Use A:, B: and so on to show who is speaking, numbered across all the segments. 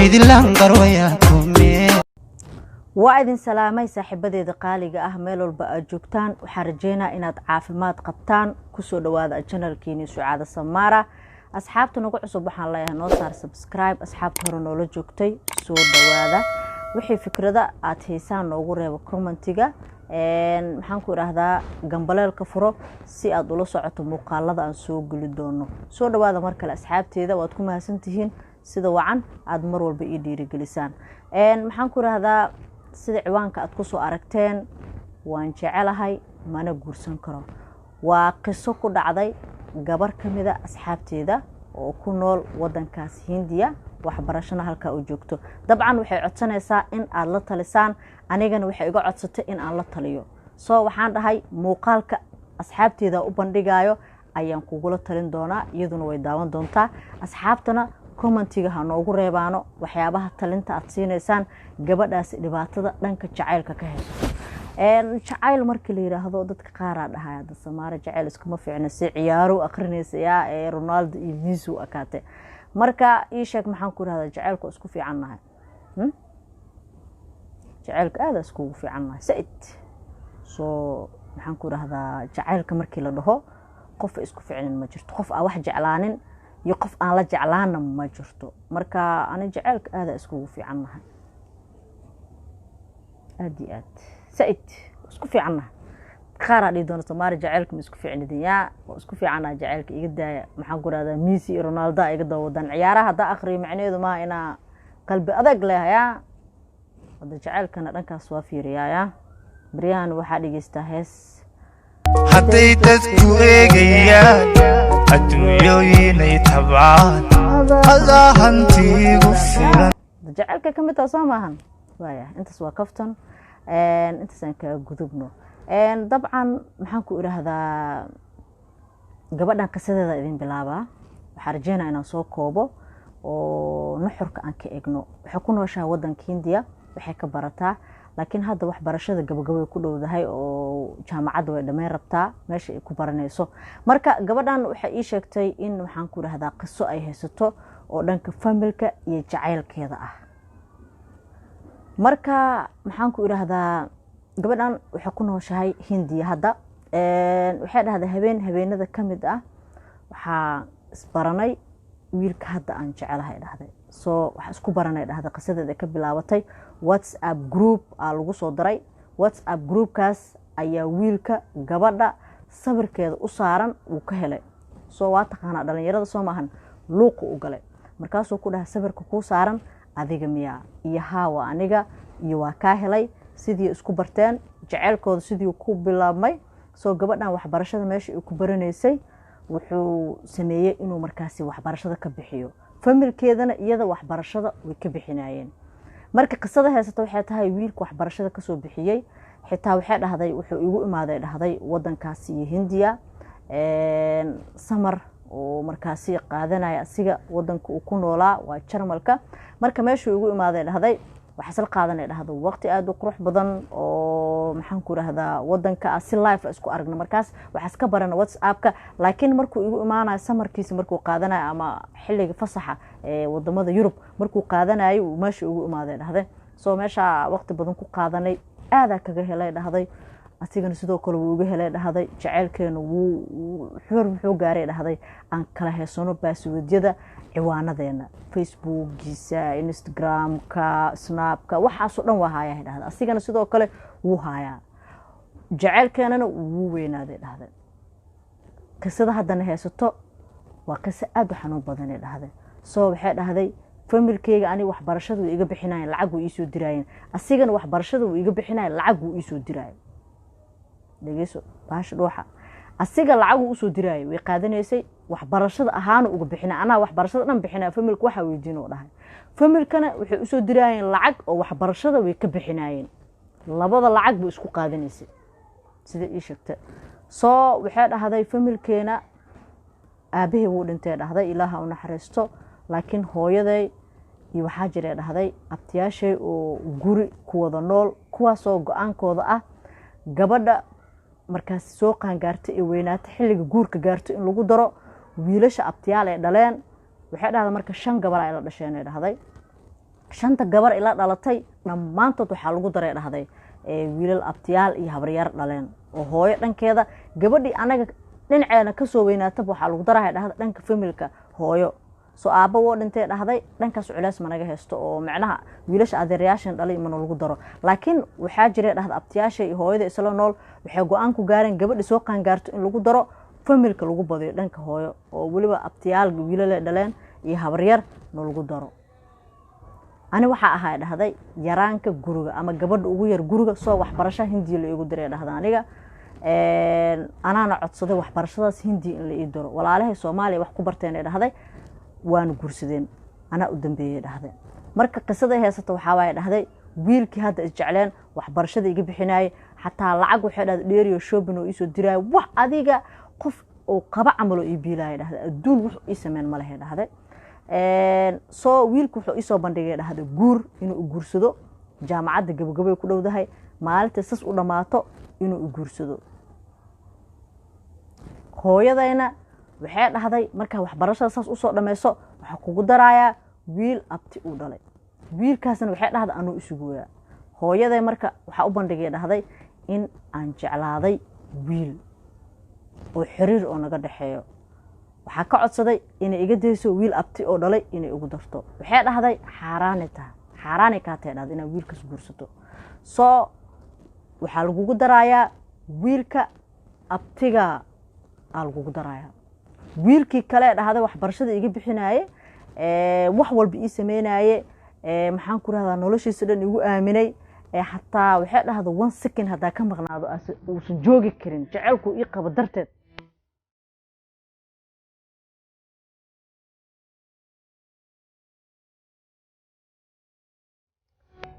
A: idinlaan qarwaya kumee
B: وأيضاً سلامي صاحبتي دقالي ميل والبقى جوكتان وحرجينا إناد عافمات قبطان كسو دواد الجنرال كيني سعادة سمارة أصحابتو نقو عصبوحان الله نوصار سبسكرايب أصحابتو هرنولو جوكتي سو دوادا وحي فكرة آتهيسان نوغو ريبا كومنتيغا maxaan ku raahdaa gambaleelka furo si aad ula socoto muuqaalada aan soo gali doono soo dhawaada mar kale asxaabteeda waad ku mahadsantihiin sida wacan aad mar walba ii dhiirigelisaan maxaan ku raahdaa sida ciwaanka aad ku soo aragteen waan jecelahay mana guursan karo waa qiso ku dhacday gabar kamida asxaabteeda oo ku nool wadankaas Hindiya waxbarashada halka uu joogto dabcan waxay codsanaysaa in aad la talisaan anigana waxay iga codsatay in aan la taliyo soo waxaan dhahay muuqaalka asxaabteeda u bandhigayo ayaan kugula talin doonaa iyaduna way daawan doontaa asxaabtana commentiga ha noogu reebaano waxyaabaha talinta aad siinaysaan gabadhaas dhibaatada dhanka jacaylka ka haysto jacayl markii la yiraahdo dadka qaar ah dhahay dad Soomaali jacayl iskuma fiicna si ciyaaro aqrinaysa Ronaldo iyo Messi akaate marka ii sheeg maxaan ku raahdaa jacaylku isku fiicannahay jacaylka aad isku fiicannahay said soo maxaan ku raahdaa jacaylka markii la dhaho qof isku fiicnin ma jirto qof aan wax jeclaanin iyo qof aan la jeclaana ma jirto marka ana jacaylka aad isku fiicannahay aad said isku fiicannahay qaara dhidoon Soomaali jacaylka ma isku fiicnidin yaa isku fiicana jacaylka iga daaya maxaan ku raahdaa Messi iyo Ronaldo iga daawadan ciyaaraha hada akhriyo macnaheedu ma ina qalbi adag leeyahay wada jacaylkana dhankaas waa fiiriyaa Brian waxa dhigeystaa hees
A: hadday dadku eegayaan adduunyooyinay tabcaan Allah hantigu filan
B: jacaylka kamid ah Soomahan waaya intaas waa kaftan intaas ka gudubno dabcan maxaan ku iraahdaa gabadhan qisadeeda idin bilaaba waxa rajeynaa inaan soo koobo oo nuxurka aan ka eegno waxa ku nooshaa wadanka Hindiya waxay ka barataa laakiin hadda wax barashada gabagabay ku dhowdahay oo jaamacadda way dhameen rabtaa meesha ay ku baranayso marka gabadhan waxa ii sheegtay in waxaan ku iraahdaa qiso ay haysato oo dhanka familka iyo jacaylkeeda ah marka maxaan ku iraahdaa gabadhan waxa ku nooshahay Hindiya hadda waxay dhahdaa habeenada kamid ah waxa isbaranay wiilka hadda aan jecelahay dhahday soo waxa isku baranay dhahda qisadeeda ka bilaabatay WhatsApp group lagu soo diray WhatsApp groupkaas ayaa wiilka gabadha sawirkeeda u saaran uu ka helay soo waa taqaana dhalinyarada Soomahan luuq u galay markaas uu ku dhahay sawirka ku saaran adiga miya iyo haawa aniga iyo waa ka helay sidii isku barteen jacaylkooda sidii ku bilaabmay soo gabadhan waxbarashada meesha ay ku baranaysay wuxuu sameeyay inuu markaasi waxbarashada ka bixiyo familkeedana iyada waxbarashada way ka bixinayeen marka qisada heesata waxay tahay wiilka waxbarashada ka soo bixiyay xitaa waxay dhahday wuxuu igu imaaday dhahday wadankaasi Hindiya samar oo markaasi qaadanaya asiga wadanka uu ku noolaa waa Jarmalka marka meesha igu imaaday dhahday waxa sal qaadanay dhahdo waqti aad u qurux badan oo maxaan ku raahdaa wadanka si live isku aragna markaas waxa iska barana WhatsApp-ka laakiin markuu igu imaanayo samarkiisa markuu qaadanayo ama xilliga fasaxa ee wadamada Yurub markuu qaadanayo meesha igu imaaday dhahday soo meesha waqti badan ku qaadanay aad kaga helay dhahday asigana sidoo kale uu uga helay dhahday jacaylkeena wuxuu gaaray dhahday aan kala heesano baaswaadyada ciwaanadeena Facebook-giisa Instagram-ka Snap-ka waxaas oo dhan waa hayaa dhahday asigana sidoo kale wuu hayaa jacaylkeena wuu weynaaday dhahday qisada haddana heesato waa qiso aad u xanuun badan dhahday soo waxay dhahday familkeyga ani waxbarashadu iga bixinayeen lacag uu ii soo diraayeen asigana waxbarashadu uu iga bixinayeen lacag uu ii soo diraayay dhageeso baash dhuuxa asiga lacag uu soo diraayay way qaadanaysay waxbarashada ahaan uga bixinaa ana waxbarashada dhan bixinaa familku waxa weydiin oo dhahay familkana waxay u soo diraayeen lacag oo waxbarashada way ka bixinayeen labada lacag buu isku qaadanaysay sida ii sheegtay soo waxay dhahday familkeena aabahay wuu dhintay dhahday ilaaha u naxariisto laakiin hooyaday iyo waxa jiray dhahday abtiyaashay oo guri ku wada nool kuwaasoo go'aankooda ah gabadha markaas soo qaan gaartay ee weynaatay xilliga guurka gaartay in lagu daro wiilasha abtiyaal ee dhaleen waxay dhahday marka 5 gabar ay la dhasheen dhahday shanta gabar ila dhalatay dhammaantood waxaa lagu daray dhahday wiilal abtiyaal iyo habaryaar dhaleen oo hooyo dhankeeda gabadhii anaga dhinaceena ka soo weynaataba waxaa lagu darahay dhahda dhanka familka hooyo soo aabba woo dhintay dhahday dhankaas culays ma naga haysto oo macnaha wiilasha adeerayaashan dhalay mana lagu daro laakiin waxaa jiray dhahda abtiyaasha iyo hooyada isla nool waxay go'aan ku gaareen gabadhi soo qaangaarto in lagu daro familka lagu badiyo dhanka hooyo oo weliba abtiyaal wiilale dhaleen iyo habaryar na lagu daro ani waxaa ahaa dhahday yaraanka guriga ama gabadha ugu yar guriga soo waxbarasho hindiya la igu diray dhahda aniga anaana codsaday waxbarashadaas hindi in la ii daro walaalahay Soomaaliya wax ku barteen ay dhahday waan guursadeen ana u dambeeyay dhahday marka qisada heesata waxa way dhahday wiilkii hadda isjecleen waxbarashada iga bixinay xataa lacag waxay dhahday dheeriyo shopping oo ii soo diray wax adiga qof oo qaba camalo ii biilay dhahday adduun wax ii sameyn ma lahayd dhahday soo wiilku wuxuu ii soo bandhigay dhahday guur inuu guursado jaamacadda gabagabay ku dhowdahay maalinta sas u dhamaato inuu guursado hooyadayna waxay dhahday marka waxbarashada saas u soo dhameyso waxa kugu daraaya wiil abti u dhalay wiilkaasna waxay dhahday anuu isuguya hooyaday marka waxa u bandhigay dhahday in aan jeclaaday wiil oo xiriir oo naga dhaxeeyo waxa ka codsaday inay iga deyso wiil abti oo dhalay inay ugu darto waxay dhahday xaaraanay ka tahay dhahday inay wiilkaas guursato soo waxa lagu daraaya wiilka abtiga lagu daraaya wiilkii kale dhahday waxbarashada iga bixinaaye wax walba ii sameynaaye maxaan ku raahdaa noloshiisa dhan igu aaminay xataa waxay dhahday 1 second hadaa ka maqnaado uusan joogi karin jaceelku ii qabo darteed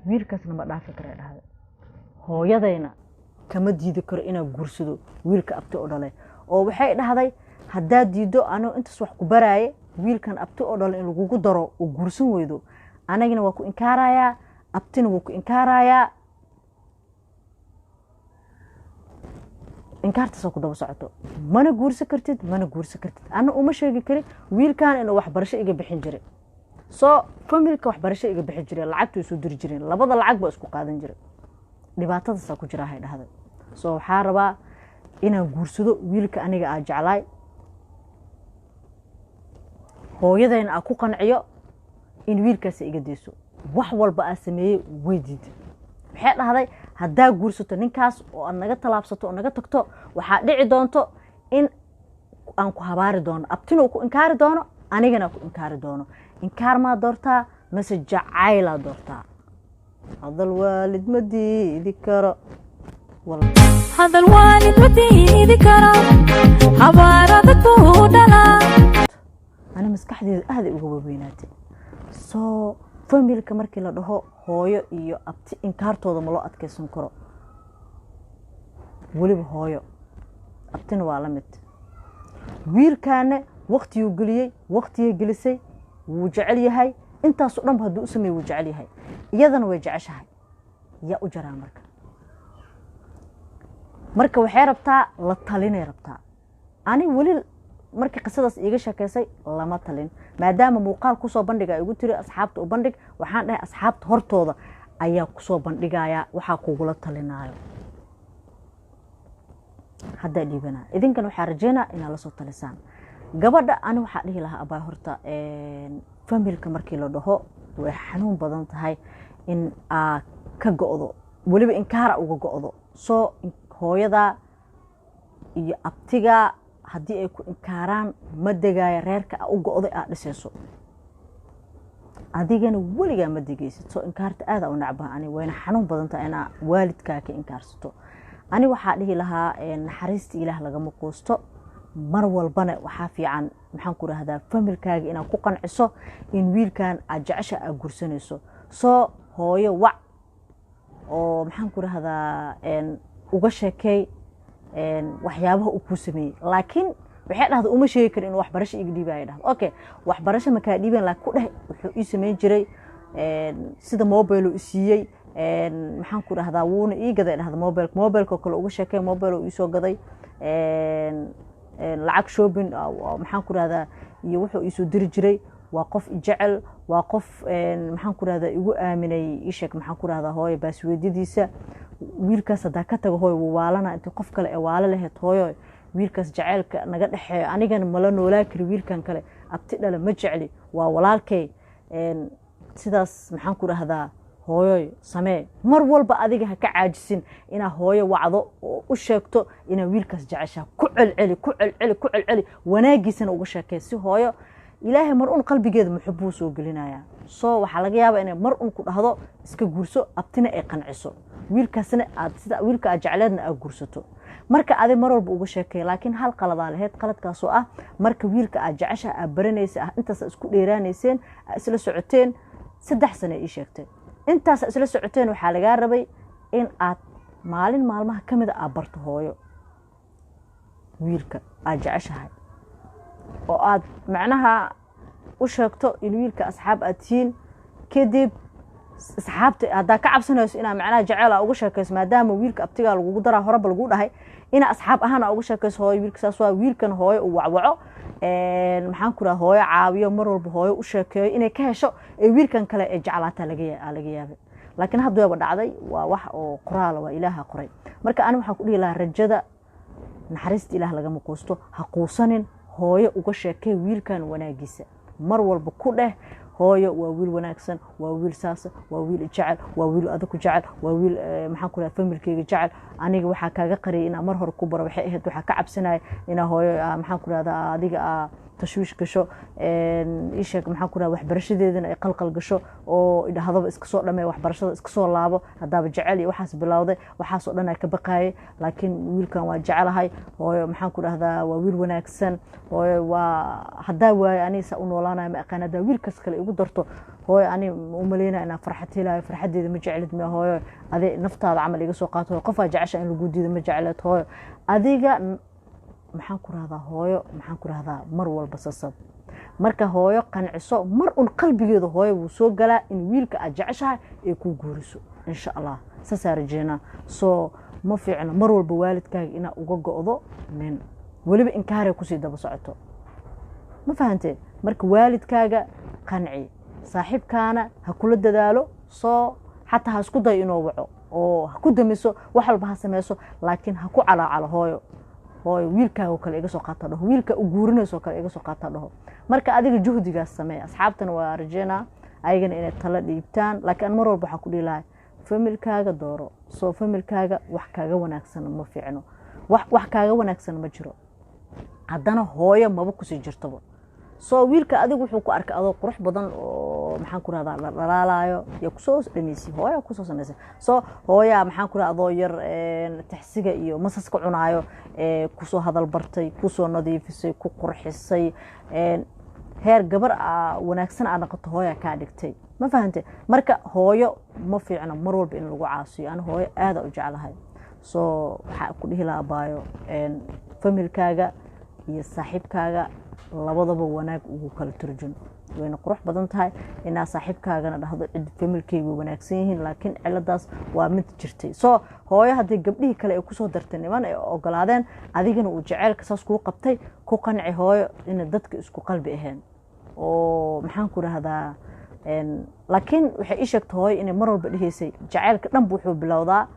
B: wiilkaasna ma dhaafi kara dhahday hooyadayna kama diidi karo inaa guursado wiilka abti oo dhalay oo waxay dhahday hadaa diido anoo intaas wax ku baraaye wiilkan abti oo dhalay in lagu daro oo guursan weydo anagina waa ku inkaaraya abtina waa ku inkaaraya inkaartaas ku daba socoto mana guursan kartid ana uma sheegi kari wiilkan inuu waxbarasho iga bixin jiray soo familka waxbarasho iga bixin jiray lacagtu soo diri jireen labada lacag ba isku qaadan jiray dhibaatadaas ku jira hay dhahday soo waxa rabaa inaan guursado wiilka aniga aan jeclaay hooyadayna aan ku qanciyo in wiilkaas iga deyso wax walba aan sameeyay weydiid waxay dhahday hadaa guursato ninkaas oo aan naga talaabsato oo naga tagto waxa dhici doonto in aan ku habaari doono abtino ku inkaari doono anigana ku inkaari doono inkaar ma doortaa mase jacayla doortaa hadal waalid ma diidi karo
C: هذا الوالد ودي ذكرى حبارتك ودلا
B: أنا مسكحدي أهدي وجوابيناتي سو فميل كمركي لده هايو إيو أبتي إنكار تودا ملو أتكسم كرو ولي هايو أبتين وعلمت ويل كان وقت يقولي وقت يجلسي وجعلي هاي أنت صورم بهدو اسمي وجعلي هاي يذن وجعش هاي يا أجرا marka waxay rabtaa la talinay rabtaa ani wali markii qisadaas iiga sheekaysay lama talin maadaama muuqaal ku soo bandhiga igu tiri asxaabta u bandhig waxaan dhahay asxaabta hortooda ayaa ku soo bandhigaya waxa kugu la talinayo hadda dhibana idinkan waxa rajeena in la soo talisaan gabadha ani waxa dhihi lahaa abaa horta familka markii la dhaho way xanuun badan tahay in ka go'do waliba inkaar uga go'do soo hooyada iyo abtiga hadii ay ku inkaaraan ma degaya reerka u go'day aad dhisayso adigana waliga ma degaysid soo inkaarta aad u nacbaa ani wayna xanuun badan tahay ina waalidka ka inkaarsato ani waxa dhihi lahaa naxariista ilaah laga maqoosto mar walbana waxa fiican maxaan ku raahdaa familkaaga ina ku qanciso in wiilkan aad jecesha aad gursanayso soo hooyo wac oo maxaan ku raahdaa uga sheekay waxyaabaha uu ku sameeyay laakiin waxay dhahday uma sheegi karin inuu waxbarasho iga dhiibay dhahday okay waxbarasho ma ka dhiibeen laakiin ku dhahay wuxuu ii sameyn jiray sida mobile uu siiyay maxaan ku raahdaa wuuna ii gaday dhahday mobile-ka kale uga sheekay mobile uu soo gaday lacag shopping maxaan ku raahdaa iyo wuxuu ii soo diri jiray وقف جعل وقف محن كره هذا يقول آمني إيشك محن كره هذا هاي بس وديديسة ويلكاس دكتة هاي ووالنا أنت قف كلا وعلى له هاي ويلكاس جعلك نقد أنا كان ملنا ولا كرويل كان كلا أبتدأ لما جعلي وولالكي sidaas maxaan ku rahdaa hooyo samee mar walba adiga ha ka caajisin ina hooyo wacdo oo u sheegto ina wiilkaas jecesha ku celceli wanaagiisana uga sheekay si hooyo ilaahay mar un qalbigeeda muxubuu soo gelinaya soo waxa laga yaabaa inay mar un ku dhahdo iska guurso abtina ay qanciso wiilkaasna aad sida wiilka aad jecleedna aad guursato marka aad mar walba uga sheekay laakiin hal qalad lahayd qaladkaas oo ah marka wiilka aad jecesha aad baranaysa intaas isku dheeraanayseen isla socoteen 3 sano ii sheegtay intaas isla socoteen waxa laga rabay in aad maalin maalmaha kamid ah barto hooyo wiilka aad jeceshahay oo aad macnaha u sheegto in wiilka asxaab aad tiin kadib asxaabta hada ka cabsanayso ina macnaha jecel uga sheekayso maadaama wiilka abtiga lagu daraa horaba lagu dhahay ina asxaab ahaan uga sheekayso hooyo wiilka saas waa wiilkan hooyo u wacwaco maxaan ku rahaa hooyo caawiyo mar walba hooyo u sheekeeyo inay ka hesho ee wiilkan kale ee jeclaata laga yaabay laakiin hadda waba dhacday waa wax oo qoraal waa ilaaha qoray marka aan waxa ku dhihi lahaa rajada naxariista ilaah laga maqoosto ha quusanin hooyo uga sheekay wiilkan wanaagiisa mar walba ku dheh hooyo waa wiil wanaagsan waa wiil saas waa wiil jecel waa wiil adag jecel waa wiil maxaan ku rahaa familkeyga jecel aniga waxa kaaga qariyay in mar hore ku baro waxay ahayd waxa ka cabsanay in hooyo maxaan ku rahaa adiga tashwiish gasho isheeg maxaan ku rahaa waxbarashadeedana ay qalqal gasho oo idhahdaba iska soo dhamay waxbarashada iska soo laabo hadaba jecel iyo waxaas bilowday waxaas oo dhan ay ka baqaayay laakiin wiilkan waa jecelahay hooyo maxaan ku raahdaa waa wiil wanaagsan hooyo waa hadaa waay aniga u noolaanay ma aqaanada wiilkas kale igu darto hooyo ani u maleynaa inaan farxad helayo farxadeeda ma jeclid ma hooyo adi naftaada amal iga soo qaato qof aad jecesha in lagu diido ma jeclid hooyo adiga maxaan ku raahdaa hooyo maxaan ku raahdaa mar walba sasab marka hooyo qanciso mar un qalbigeeda hooyo wuu soo galaa in wiilka aad jeceshahay ay ku guuriso insha Allah sasaarjeena soo ma fiicna mar walba waalidkaaga ina uga go'do nin waliba in kaare ku sii daba socoto ma fahantay marka waalidkaaga qanci saaxiibkaana ha kula dadaalo soo hatta ha isku day inuu waco oo ha ku damiso wax walba ha sameeso laakiin ha ku calaacalo hooyo wiilkaaga kale iga soo qaata dhaho wiilka u guurinayso kale iga soo qaata dhaho marka adiga juhdigaas samee asxaabtana waa rajayna ayagana inay tala dhiibtaan laakiin mar walba waxa ku dhilaay familkaaga dooro soo familkaaga wax kaaga wanaagsan ma fiicno wax kaaga wanaagsan ma jiro haddana hooyo maba ku sii jirtaba soo wiilka adigu wuxuu ku arkay adoo qurux badan oo maxaan ku raahdaa dhalaalaayo iyo ku soo dhameysay hooyo ku soo sameysay soo hooya maxaan ku raahdaa adoo yar taxsiga iyo masaska cunaayo ku soo hadal bartay ku soo nadiifisay ku qurxisay heer gabar wanaagsan aan noqoto hooyo ka dhigtay ma fahantay marka hooyo ma fiicna mar walba in lagu caasiyo aan hooyo aad u jecelahay soo waxa ku dhihi lahaa baayo familkaaga iyo saaxiibkaaga labadaba wanaag ugu kala turjun wayna qurux badan tahay inaa saaxiibkaagana dhahdo cid familkeyga wanaagsan yihiin laakiin ciladaas waa mid jirtay soo hooyo hadii gabdhihii kale ay ku soo dartay niman ay ogolaadeen adigana uu jaceelka saas ku qabtay ku qanci hooyo in dadka isku qalbi ahayn oo maxaan ku raahdaa laakiin waxay sheegtay hooyo in mar walba dhiheysay jaceelka dhan wuxuu bilowdaa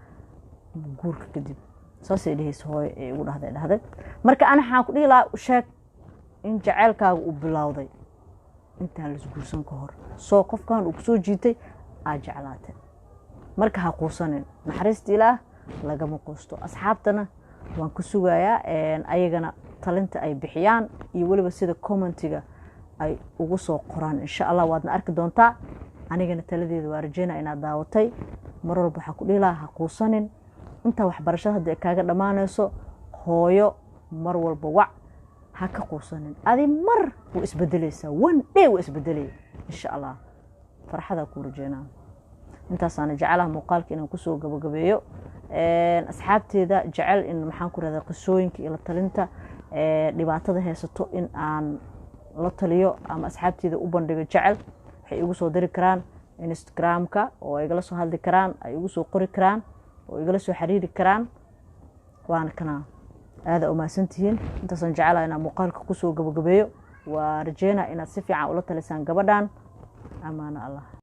B: guurka kadib saasay dhiheysay hooyo ee ugu dhahday marka ana waxaan ku dhihi lahaa sheeg in jaceelkaaga uu bilowday intaan la isguursan ka hor soo qofkan uu soo jiitay aad jeclaatay marka ha quusanin naxariista ilaah lagama quusto asxaabtana waan ku sugayaa ayagana talinta ay bixiyaan iyo waliba sida commentiga ay ugu soo qoraan insha Allah waadna arki doontaa anigana taladeeda waa rajeynaa inaad daawatay mar walba waxa ku dhilaa ha quusanin inta waxbarashada hadda kaaga dhamaanayso hooyo mar walba wac ha ka quusanin adi mar u isbedelaysa one day u isbedelay insha Allah farxada ku rajeynaa intaas aan jecelahay muuqaalka inaan ku soo gabagabeeyo asxaabteeda jecel in maxaan ku radaa qisooyinka ila talinta dhibaatada haysato in aan la taliyo ama asxaabteeda u bandhigo jecel waxay igu soo diri karaan Instagram-ka oo ay igala soo hadli karaan ay igu soo qori karaan oo igala soo xiriiri karaan waana kana aad u maasantihiin intaas aan jecelahay inaan muuqaalka ku soo gabagabeeyo ورجينا إن السفيعة أولو تلسان قبدان أمان الله